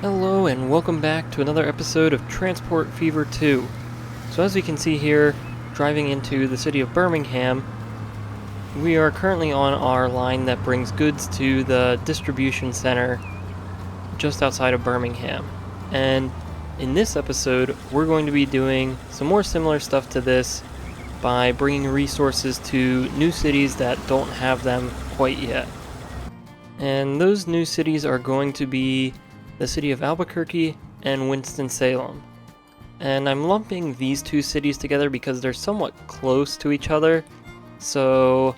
Hello and welcome back to another episode of Transport Fever 2. So as we can see here, driving into the city of Birmingham, we are currently on our line that brings goods to the distribution center just outside of Birmingham. And in this episode, we're going to be doing some more similar stuff to this by bringing resources to new cities that don't have them quite yet. And those new cities are going to be the city of Albuquerque and Winston-Salem. And I'm lumping these two cities together because they're somewhat close to each other, so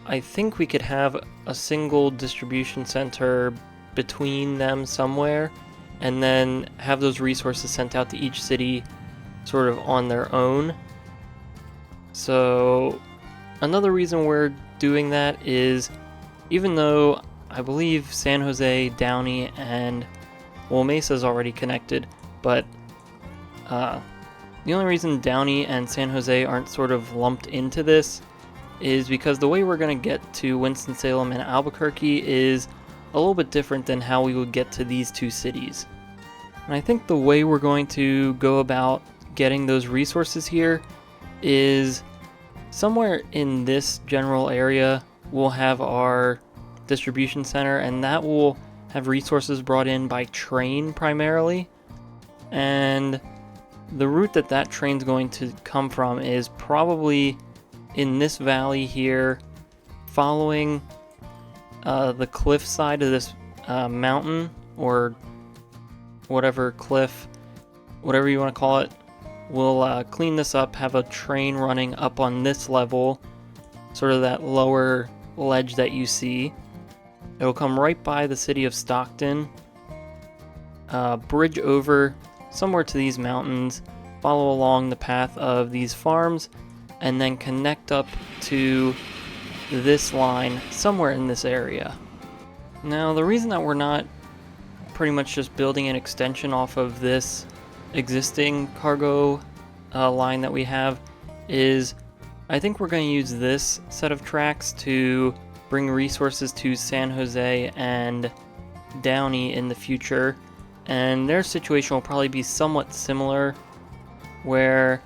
I think we could have a single distribution center between them somewhere, and then have those resources sent out to each city sort of on their own. So another reason we're doing that is, even though I believe San Jose, Downey, and Mesa's already connected, but the only reason Downey and San Jose aren't sort of lumped into this is because the way we're going to get to Winston-Salem and Albuquerque is a little bit different than how we would get to these two cities. And I think the way we're going to go about getting those resources here is somewhere in this general area we'll have our distribution center, and that will have resources brought in by train primarily. And the route that train's going to come from is probably in this valley here, following the cliff side of this mountain, or whatever cliff, whatever you want to call it. We'll clean this up, have a train running up on this level, sort of that lower ledge that you see. It'll come right by the city of Stockton, bridge over somewhere to these mountains, follow along the path of these farms, and then connect up to this line somewhere in this area. Now, the reason that we're not pretty much just building an extension off of this existing cargo line that we have is, I think we're going to use this set of tracks to bring resources to San Jose and Downey in the future, and their situation will probably be somewhat similar, where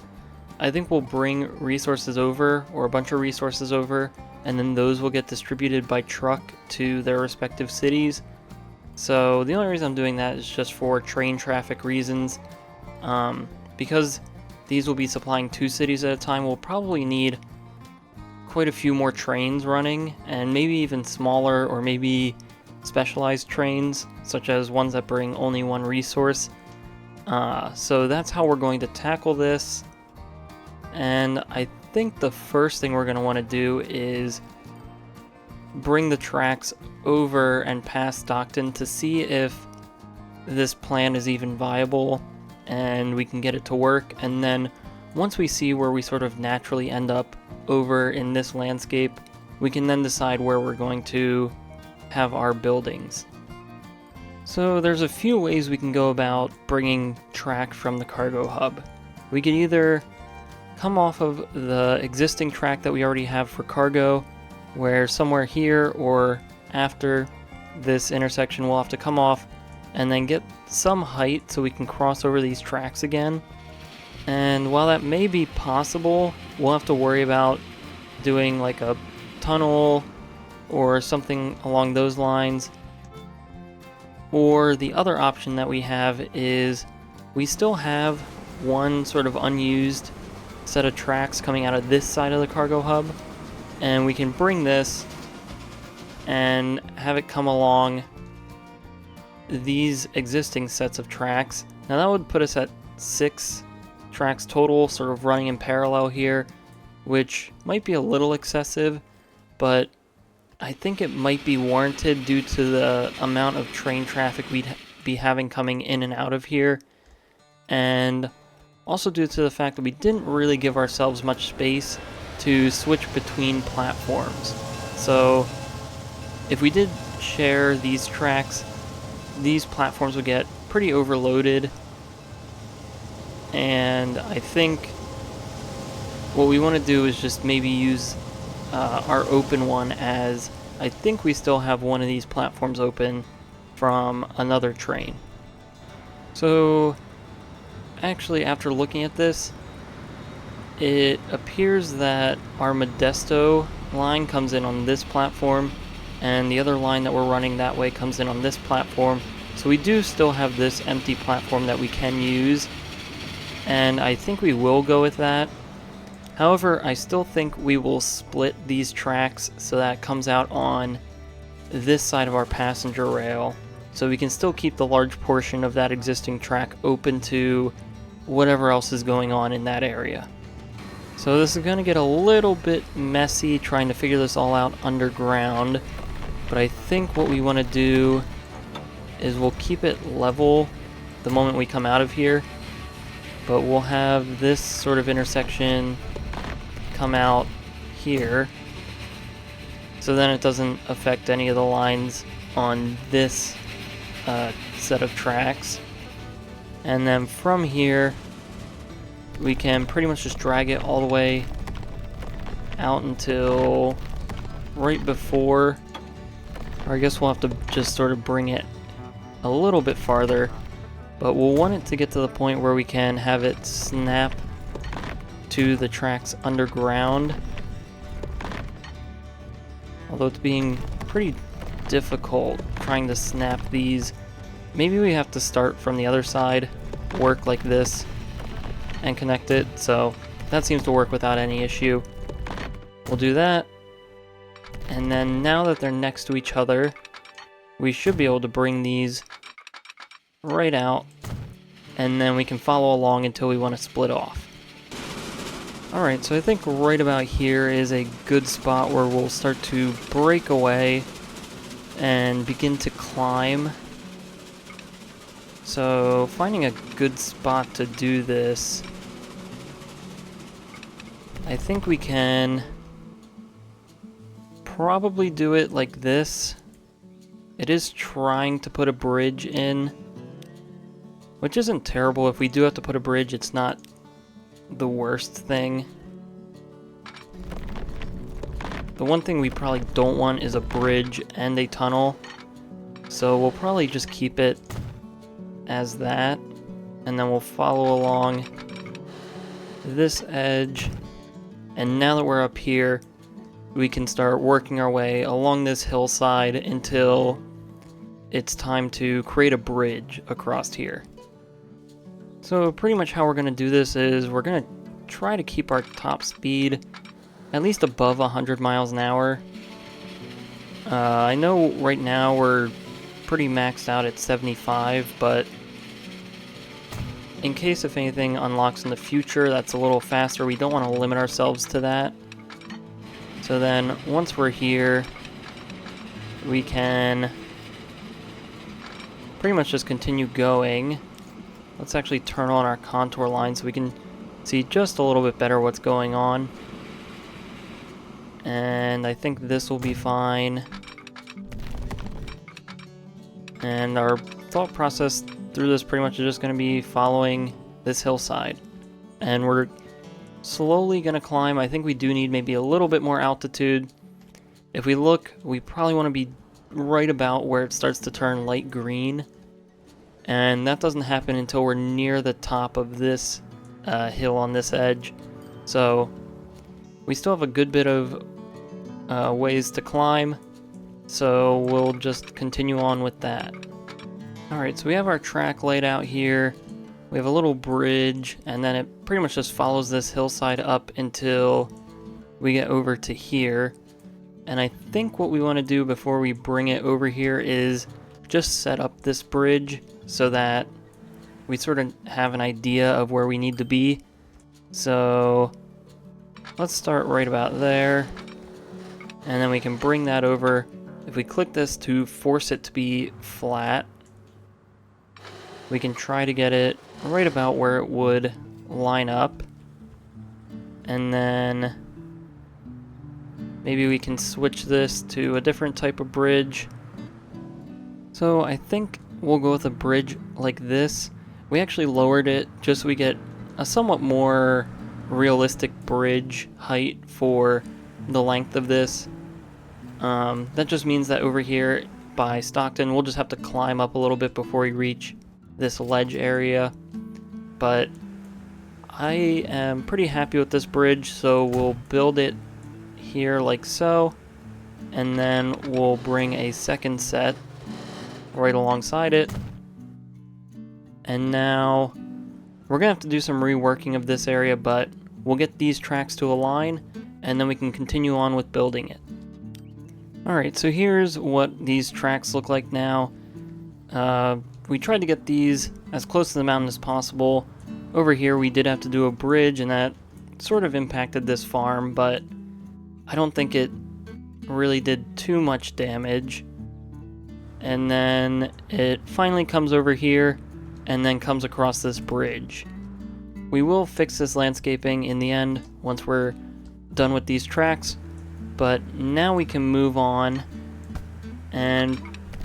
I think we'll bring resources over, or a bunch of resources over, and then those will get distributed by truck to their respective cities. So the only reason I'm doing that is just for train traffic reasons. Because these will be supplying two cities at a time, we'll probably need quite a few more trains running, and maybe even smaller or maybe specialized trains, such as ones that bring only one resource. So that's how we're going to tackle this. And I think the first thing we're going to want to do is bring the tracks over and past Stockton to see if this plan is even viable and we can get it to work. And then once we see where we sort of naturally end up over in this landscape, we can then decide where we're going to have our buildings. So there's a few ways we can go about bringing track from the cargo hub. We could either come off of the existing track that we already have for cargo, where somewhere here or after this intersection we'll have to come off and then get some height so we can cross over these tracks again. And while that may be possible, we'll have to worry about doing like a tunnel or something along those lines. Or the other option that we have is we still have one sort of unused set of tracks coming out of this side of the cargo hub, and we can bring this and have it come along these existing sets of tracks. Now that would put us at 6 tracks total, sort of running in parallel here, which might be a little excessive, but I think it might be warranted due to the amount of train traffic we'd be having coming in and out of here, and also due to the fact that we didn't really give ourselves much space to switch between platforms. So if we did share these tracks, these platforms would get pretty overloaded, and I think what we want to do is just maybe use our open one, as I think we still have one of these platforms open from another train. So, actually, after looking at this, it appears that our Modesto line comes in on this platform, and the other line that we're running that way comes in on this platform. So we do still have this empty platform that we can use, and I think we will go with that. However, I still think we will split these tracks so that it comes out on this side of our passenger rail, so we can still keep the large portion of that existing track open to whatever else is going on in that area. So this is going to get a little bit messy trying to figure this all out underground, but I think what we want to do is we'll keep it level the moment we come out of here, but we'll have this sort of intersection come out here, so then it doesn't affect any of the lines on this set of tracks. And then from here, we can pretty much just drag it all the way out until right before, or I guess we'll have to just sort of bring it a little bit farther, but we'll want it to get to the point where we can have it snap to the tracks underground. Although it's being pretty difficult trying to snap these. Maybe we have to start from the other side, work like this, and connect it, so that seems to work without any issue. We'll do that, and then now that they're next to each other, we should be able to bring these right out, and then we can follow along until we want to split off. Alright, so I think right about here is a good spot where we'll start to break away and begin to climb. So, finding a good spot to do this, I think we can probably do it like this. It is trying to put a bridge in, which isn't terrible. If we do have to put a bridge, it's not the worst thing. The one thing we probably don't want is a bridge and a tunnel, so we'll probably just keep it as that, and then we'll follow along this edge, and now that we're up here, we can start working our way along this hillside until it's time to create a bridge across here. So pretty much how we're going to do this is we're going to try to keep our top speed at least above 100 miles an hour. I know right now we're pretty maxed out at 75, but in case if anything unlocks in the future that's a little faster, we don't want to limit ourselves to that. So then once we're here, we can pretty much just continue going. Let's actually turn on our contour line so we can see just a little bit better what's going on. And I think this will be fine. And our thought process through this pretty much is just going to be following this hillside. And we're slowly going to climb. I think we do need maybe a little bit more altitude. If we look, we probably want to be right about where it starts to turn light green. And that doesn't happen until we're near the top of this hill on this edge. So we still have a good bit of ways to climb, so we'll just continue on with that. Alright, so we have our track laid out here. We have a little bridge, and then it pretty much just follows this hillside up until we get over to here. And I think what we want to do before we bring it over here is just set up this bridge so that we sort of have an idea of where we need to be. So let's start right about there, and then we can bring that over. If we click this to force it to be flat, we can try to get it right about where it would line up, and then maybe we can switch this to a different type of bridge. So I think we'll go with a bridge like this. We actually lowered it just so we get a somewhat more realistic bridge height for the length of this. That just means that over here by Stockton, we'll just have to climb up a little bit before we reach this ledge area, but I am pretty happy with this bridge, so we'll build it here like so, and then we'll bring a second set right alongside it. And now we're gonna have to do some reworking of this area, but we'll get these tracks to align, and then we can continue on with building it. Alright, so here's what these tracks look like now. We tried to get these as close to the mountain as possible. Over here we did have to do a bridge, and that sort of impacted this farm, but I don't think it really did too much damage. And then it finally comes over here, and then comes across this bridge. We will fix this landscaping in the end once we're done with these tracks, but now we can move on and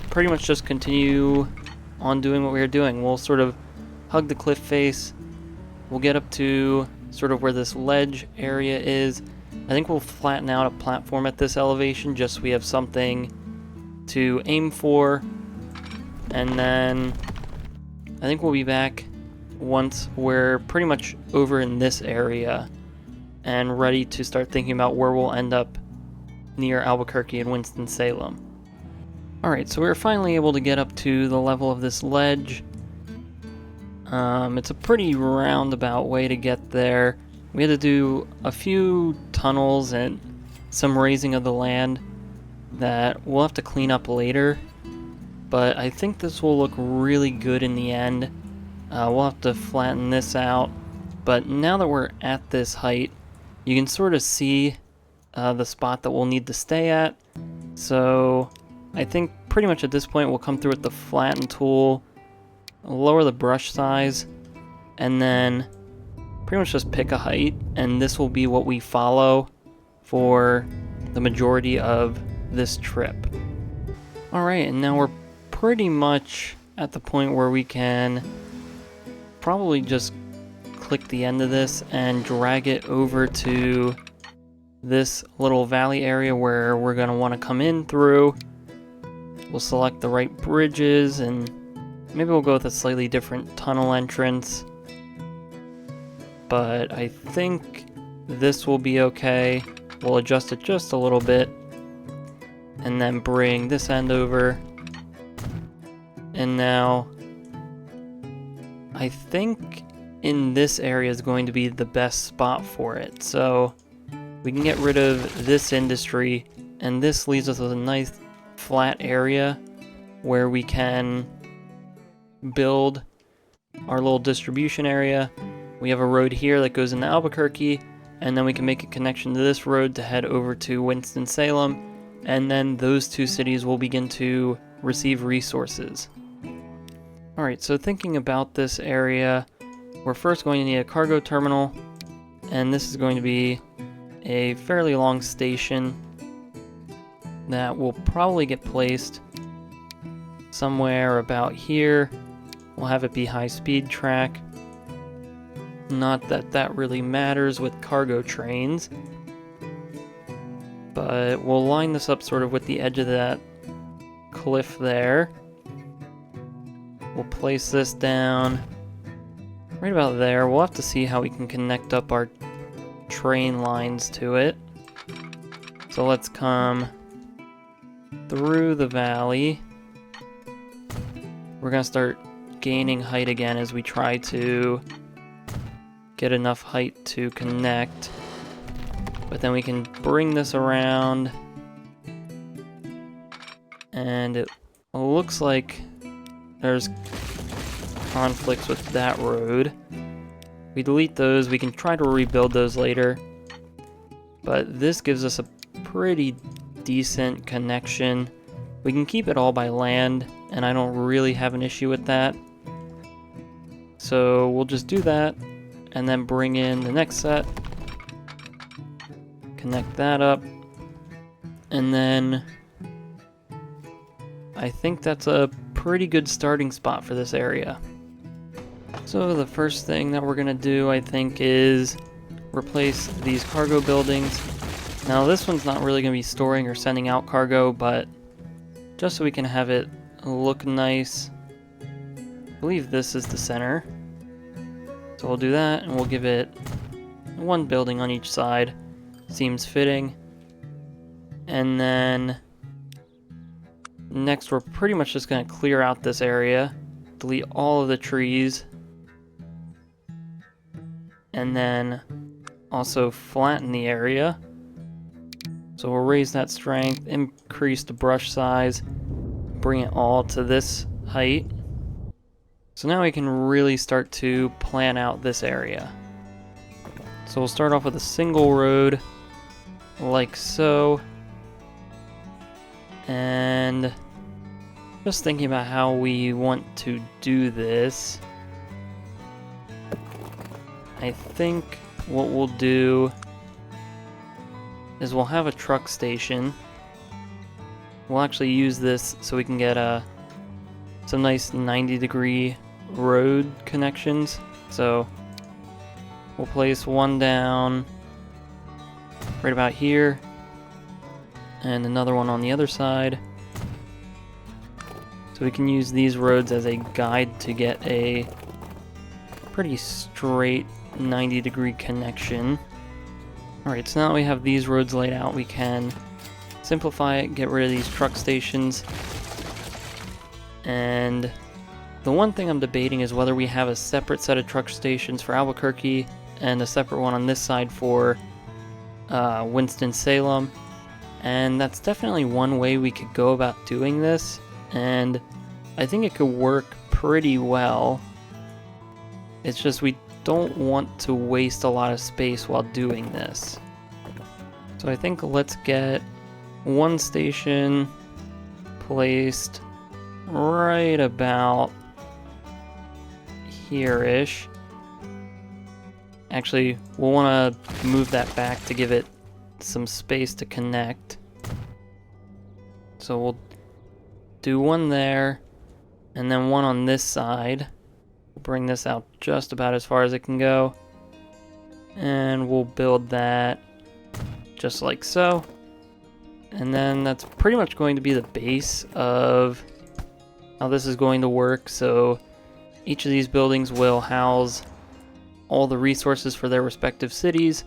pretty much just continue on doing what we were doing. We'll sort of hug the cliff face. We'll get up to sort of where this ledge area is. I think we'll flatten out a platform at this elevation just so we have something to aim for. And then I think we'll be back once we're pretty much over in this area and ready to start thinking about where we'll end up near Albuquerque and Winston-Salem. Alright, so we're finally able to get up to the level of this ledge. It's a pretty roundabout way to get there. We had to do a few tunnels and some raising of the land that we'll have to clean up later, but I think this will look really good in the end. We'll have to flatten this out, but now that we're at this height, you can sort of see the spot that we'll need to stay at. So I think pretty much at this point we'll come through with the flatten tool, lower the brush size, and then pretty much just pick a height, and this will be what we follow for the majority of this trip. Alright, and now we're pretty much at the point where we can probably just click the end of this and drag it over to this little valley area where we're going to want to come in through. We'll select the right bridges, and maybe we'll go with a slightly different tunnel entrance. But I think this will be okay. We'll adjust it just a little bit, and then bring this end over. And now I think in this area is going to be the best spot for it. So we can get rid of this industry, and this leaves us with a nice flat area where we can build our little distribution area. We have a road here that goes into Albuquerque, and then we can make a connection to this road to head over to Winston-Salem, and then those two cities will begin to receive resources. Alright, so thinking about this area, we're first going to need a cargo terminal, and this is going to be a fairly long station that will probably get placed somewhere about here. We'll have it be high-speed track. Not that that really matters with cargo trains, but we'll line this up sort of with the edge of that cliff there. We'll place this down right about there. We'll have to see how we can connect up our train lines to it. So let's come through the valley. We're gonna start gaining height again as we try to get enough height to connect. But then we can bring this around, and it looks like there's conflicts with that road. We delete those. We can try to rebuild those later, but this gives us a pretty decent connection. We can keep it all by land, and I don't really have an issue with that. So we'll just do that, and then bring in the next set, connect that up, and then I think that's a pretty good starting spot for this area. So the first thing that we're gonna do, I think, is replace these cargo buildings. Now this one's not really gonna be storing or sending out cargo, but just so we can have it look nice, believe this is the center. So we'll do that, and we'll give it one building on each side. Seems fitting. And then next we're pretty much just going to clear out this area, delete all of the trees, and then also flatten the area. So we'll raise that strength, increase the brush size, bring it all to this height. So now we can really start to plan out this area. So we'll start off with a single road, like so. And just thinking about how we want to do this, I think what we'll do is we'll have a truck station. We'll actually use this so we can get some nice 90-degree road connections. So we'll place one down right about here, and another one on the other side. So we can use these roads as a guide to get a pretty straight 90-degree connection. Alright, so now that we have these roads laid out, we can simplify it, get rid of these truck stations. And the one thing I'm debating is whether we have a separate set of truck stations for Albuquerque and a separate one on this side for Winston-Salem. And that's definitely one way we could go about doing this, and I think it could work pretty well. It's just we don't want to waste a lot of space while doing this. So I think let's get one station placed right about here-ish. Actually, we'll want to move that back to give it some space to connect. So we'll do one there, and then one on this side. We'll bring this out just about as far as it can go, and we'll build that just like so. And then that's pretty much going to be the base of how this is going to work. So each of these buildings will house all the resources for their respective cities.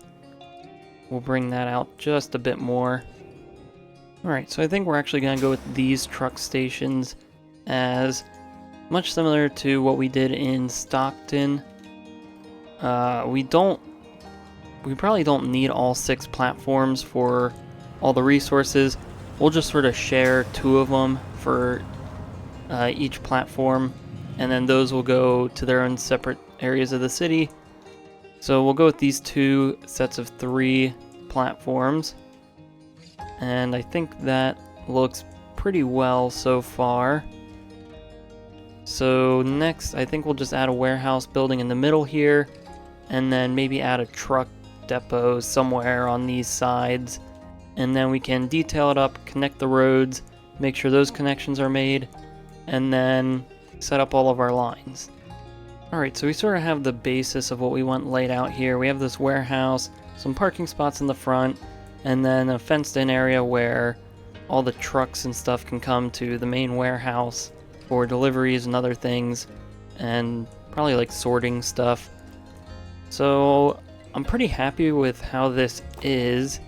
We'll bring that out just a bit more. Alright, so I think we're actually going to go with these truck stations as much similar to what we did in Stockton. We probably don't need all 6 platforms for all the resources. We'll just sort of share 2 of them for each platform, and then those will go to their own separate areas of the city. So we'll go with these 2 sets of 3 platforms, and I think that looks pretty well so far. So next, I think we'll just add a warehouse building in the middle here, and then maybe add a truck depot somewhere on these sides, and then we can detail it up, connect the roads, make sure those connections are made, and then set up all of our lines. Alright, so we sort of have the basis of what we want laid out here. We have this warehouse, some parking spots in the front, and then a fenced-in area where all the trucks and stuff can come to the main warehouse for deliveries and other things, and probably like sorting stuff. So I'm pretty happy with how this is.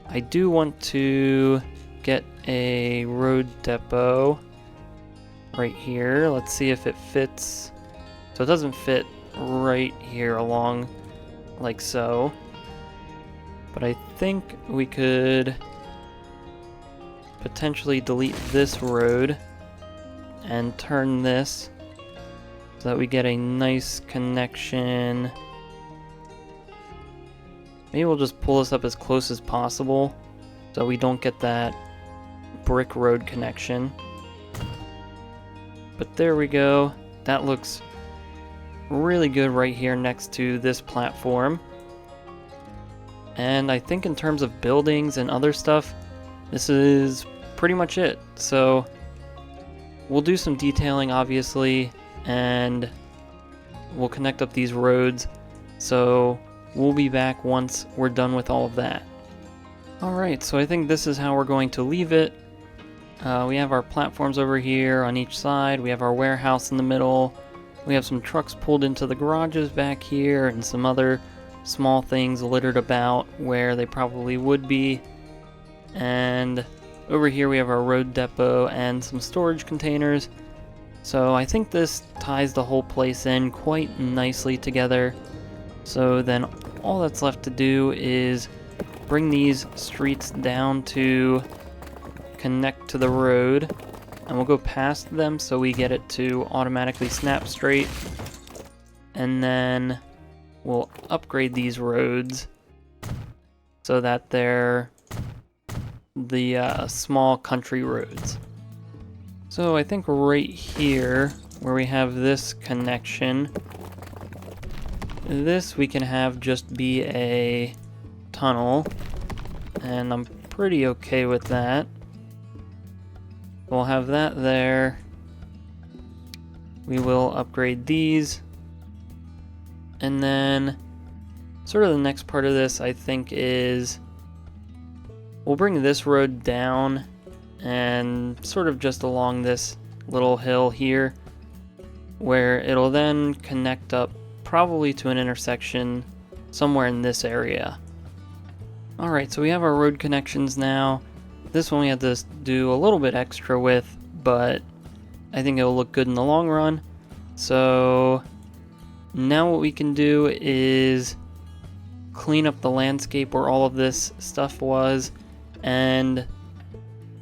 I do want to get a road depot right here. Let's see if it fits. So it doesn't fit right here along like so, but I think we could potentially delete this road and turn this so that we get a nice connection. Maybe we'll just pull this up as close as possible so we don't get that brick road connection. But there we go. That looks really good right here next to this platform. And I think in terms of buildings and other stuff, this is pretty much it. So we'll do some detailing, obviously, and we'll connect up these roads. So we'll be back once we're done with all of that. Alright, so I think this is how we're going to leave it. We have our platforms over here on each side. We have our warehouse in the middle. We have some trucks pulled into the garages back here and some other small things littered about where they probably would be. And over here we have our road depot and some storage containers. So I think this ties the whole place in quite nicely together. So then all that's left to do is bring these streets down to connect to the road, and we'll go past them so we get it to automatically snap straight, and then we'll upgrade these roads so that they're the small country roads. So I think right here where we have this connection, this we can have just be a tunnel, and I'm pretty okay with that. We'll have that there. We will upgrade these, and then sort of the next part of this I think is we'll bring this road down and sort of just along this little hill here, where it'll then connect up probably to an intersection somewhere in this area. Alright, so we have our road connections now. This one we had to do a little bit extra with, but I think it'll look good in the long run. So now what we can do is clean up the landscape where all of this stuff was and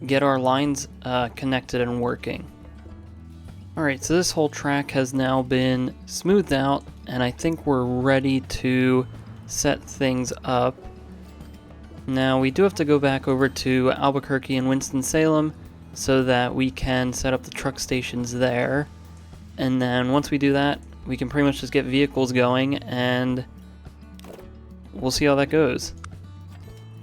get our lines connected and working. Alright, so this whole track has now been smoothed out, and I think we're ready to set things up. Now we do have to go back over to Albuquerque and Winston-Salem so that we can set up the truck stations there. And then once we do that, we can pretty much just get vehicles going, and we'll see how that goes.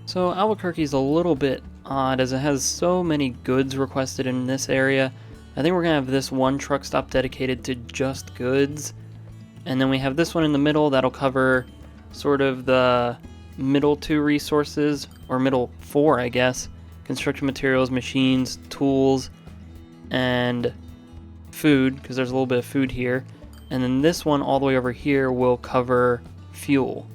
So Albuquerque is a little bit odd as it has so many goods requested in this area. I think we're going to have this one truck stop dedicated to just goods. And then we have this one in the middle that'll cover sort of the middle two resources, or middle four, I guess. Construction materials, machines, tools, and food, because there's a little bit of food here. And then this one all the way over here will cover fuel.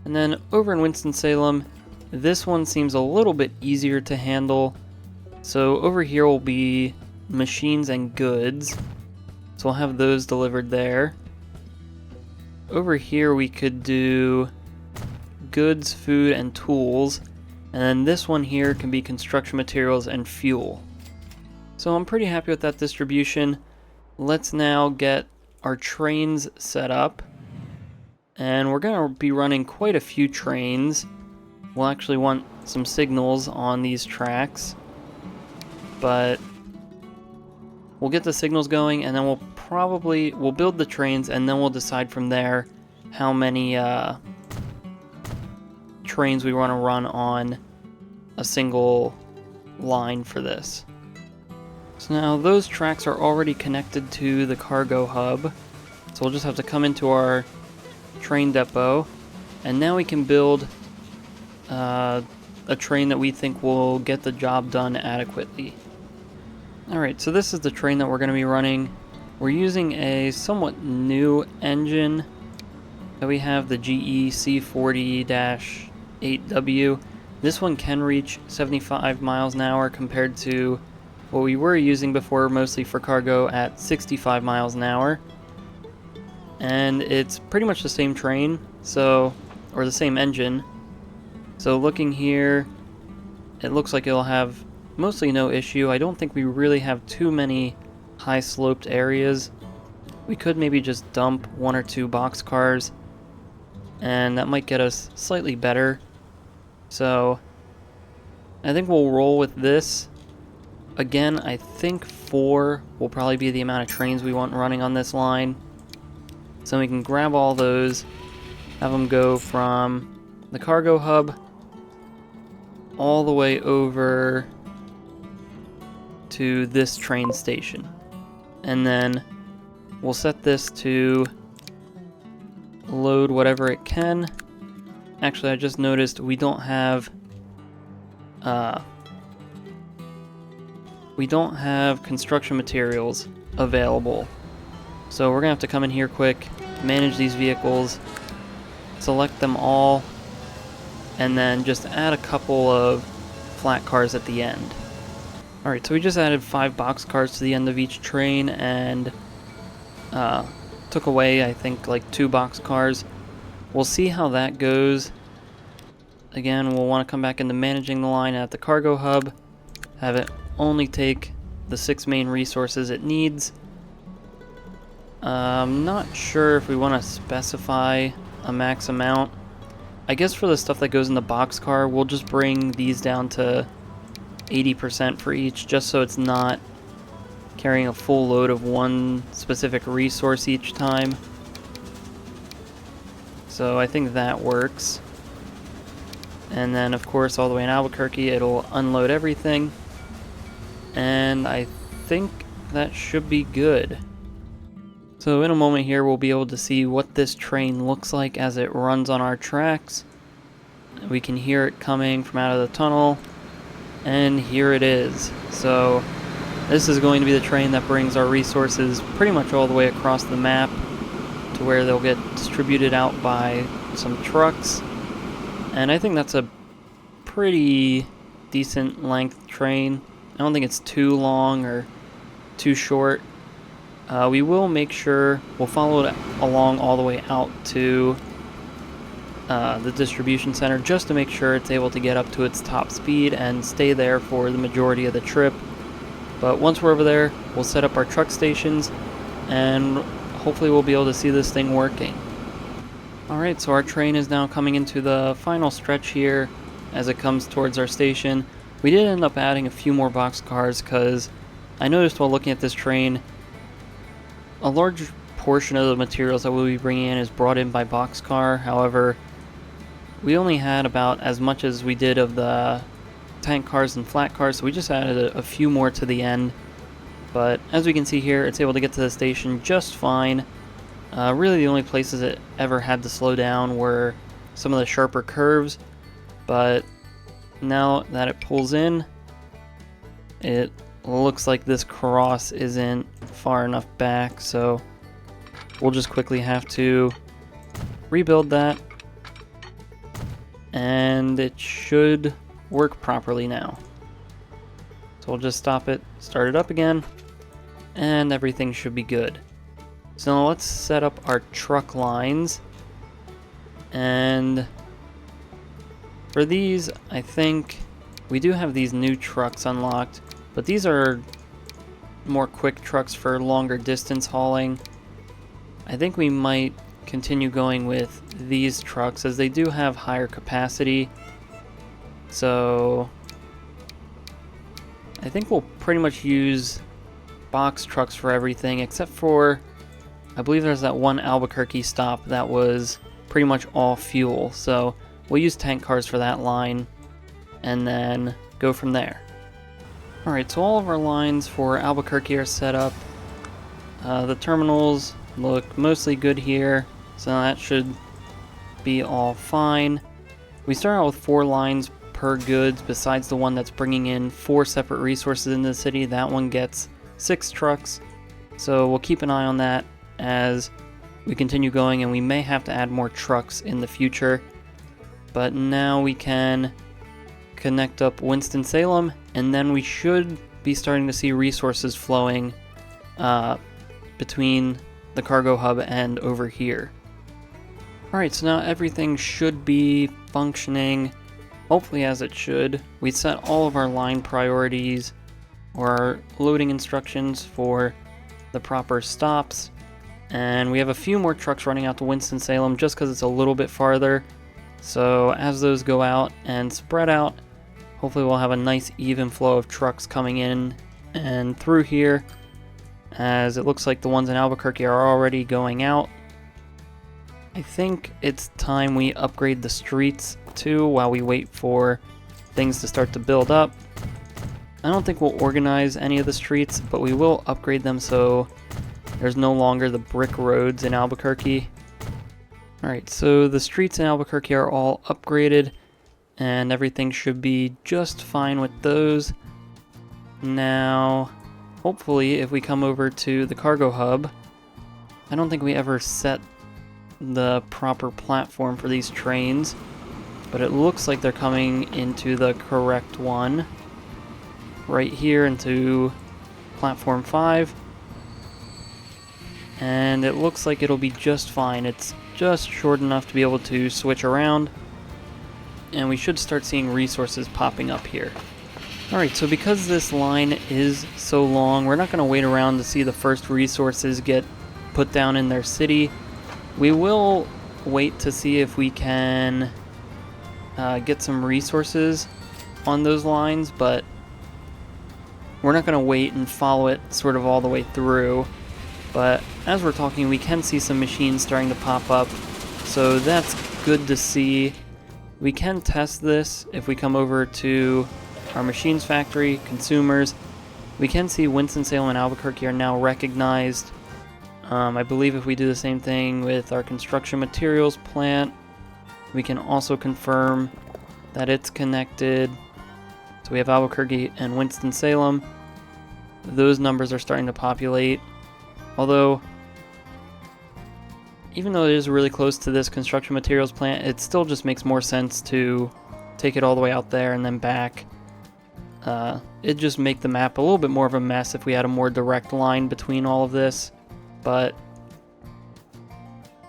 And then over in Winston-Salem, this one seems a little bit easier to handle. So over here will be machines and goods. So we'll have those delivered there. Over here we could do goods, food, and tools. And then this one here can be construction materials and fuel. So I'm pretty happy with that distribution. Let's now get our trains set up. And we're going to be running quite a few trains. We'll actually want some signals on these tracks. But we'll get the signals going, and then we'll build the trains, and then we'll decide from there how many trains we want to run on a single line for this. So now those tracks are already connected to the cargo hub, so we'll just have to come into our train depot, and now we can build a train that we think will get the job done adequately. Alright, so this is the train that we're going to be running. We're using a somewhat new engine. We have the GE C40-8W. This one can reach 75 miles an hour compared to what we were using before, mostly for cargo, at 65 miles an hour. And it's pretty much the same train, or the same engine. So looking here, it looks like it'll have mostly no issue. I don't think we really have too many high sloped areas. We could maybe just dump one or two boxcars, and that might get us slightly better. So I think we'll roll with this. Again, I think 4 will probably be the amount of trains we want running on this line. So we can grab all those, have them go from the cargo hub all the way over to this train station. And then we'll set this to load whatever it can. Actually, I just noticed we don't have construction materials available. So we're gonna have to come in here quick, manage these vehicles, select them all, and then just add a couple of flat cars at the end. Alright, so we just added 5 box cars to the end of each train and took away, I think, like 2 box cars. We'll see how that goes. Again, we'll want to come back into managing the line at the cargo hub, have it only take the 6 main resources it needs. I'm not sure if we want to specify a max amount. I guess for the stuff that goes in the boxcar, we'll just bring these down to 80% for each, just so it's not carrying a full load of one specific resource each time. So I think that works. And then, of course, all the way in Albuquerque, it'll unload everything. And I think that should be good. So in a moment here, we'll be able to see what this train looks like as it runs on our tracks. We can hear it coming from out of the tunnel. And here it is. So this is going to be the train that brings our resources pretty much all the way across the map to where they'll get distributed out by some trucks. And I think that's a pretty decent length train. I don't think it's too long or too short. We will make sure we'll follow it along all the way out to the distribution center just to make sure it's able to get up to its top speed and stay there for the majority of the trip. But once we're over there, we'll set up our truck stations and hopefully we'll be able to see this thing working. Alright, so our train is now coming into the final stretch here as it comes towards our station. We did end up adding a few more boxcars because I noticed while looking at this train, a large portion of the materials that we'll be bringing in is brought in by boxcar. However, we only had about as much as we did of the tank cars and flat cars, so we just added a few more to the end. But as we can see here, it's able to get to the station just fine. Really the only places it ever had to slow down were some of the sharper curves, but now that it pulls in, it looks like this cross isn't far enough back, so we'll just quickly have to rebuild that, and it should work properly now. So we'll just stop it, start it up again, and everything should be good. So now let's set up our truck lines, and for these, I think we do have these new trucks unlocked, but these are more quick trucks for longer distance hauling. I think we might continue going with these trucks as they do have higher capacity. So I think we'll pretty much use box trucks for everything except for, I believe there's that one Albuquerque stop that was pretty much all fuel. So we'll use tank cars for that line and then go from there. Alright, so all of our lines for Albuquerque are set up. The terminals look mostly good here, so that should be all fine. We start out with 4 lines per goods besides the one that's bringing in 4 separate resources into the city. That one gets 6 trucks, so we'll keep an eye on that as we continue going, and we may have to add more trucks in the future. But now we can connect up Winston-Salem, and then we should be starting to see resources flowing between the cargo hub and over here. Alright, so now everything should be functioning, hopefully as it should. We set all of our line priorities or our loading instructions for the proper stops, and we have a few more trucks running out to Winston-Salem just because it's a little bit farther. So as those go out and spread out, hopefully we'll have a nice even flow of trucks coming in and through here, as it looks like the ones in Albuquerque are already going out. I think it's time we upgrade the streets too while we wait for things to start to build up. I don't think we'll organize any of the streets, but we will upgrade them so there's no longer the brick roads in Albuquerque. Alright, so the streets in Albuquerque are all upgraded, and everything should be just fine with those. Now, hopefully, if we come over to the cargo hub, I don't think we ever set the proper platform for these trains, but it looks like they're coming into the correct one. Right here into platform 5. And it looks like it'll be just fine. It's just short enough to be able to switch around. And we should start seeing resources popping up here. Alright, so because this line is so long, we're not going to wait around to see the first resources get put down in their city. We will wait to see if we can get some resources on those lines, but we're not going to wait and follow it sort of all the way through. But as we're talking, we can see some machines starting to pop up, so that's good to see. We can test this if we come over to our machines factory, consumers. We can see Winston-Salem and Albuquerque are now recognized. I believe if we do the same thing with our construction materials plant, we can also confirm that it's connected. So we have Albuquerque and Winston-Salem. Those numbers are starting to populate. Although, even though it is really close to this construction materials plant, it still just makes more sense to take it all the way out there and then back. It'd just make the map a little bit more of a mess if we had a more direct line between all of this. But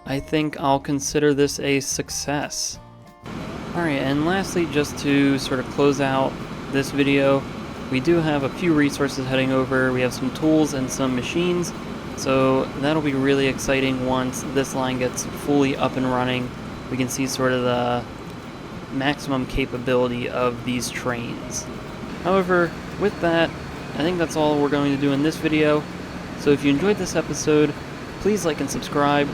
I think I'll consider this a success. Alright, and lastly, just to sort of close out this video, we do have a few resources heading over. We have some tools and some machines, so that'll be really exciting once this line gets fully up and running. We can see sort of the maximum capability of these trains. However, with that, I think that's all we're going to do in this video. So if you enjoyed this episode, please like and subscribe.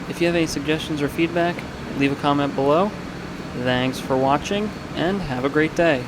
If you have any suggestions or feedback, leave a comment below. Thanks for watching, and have a great day.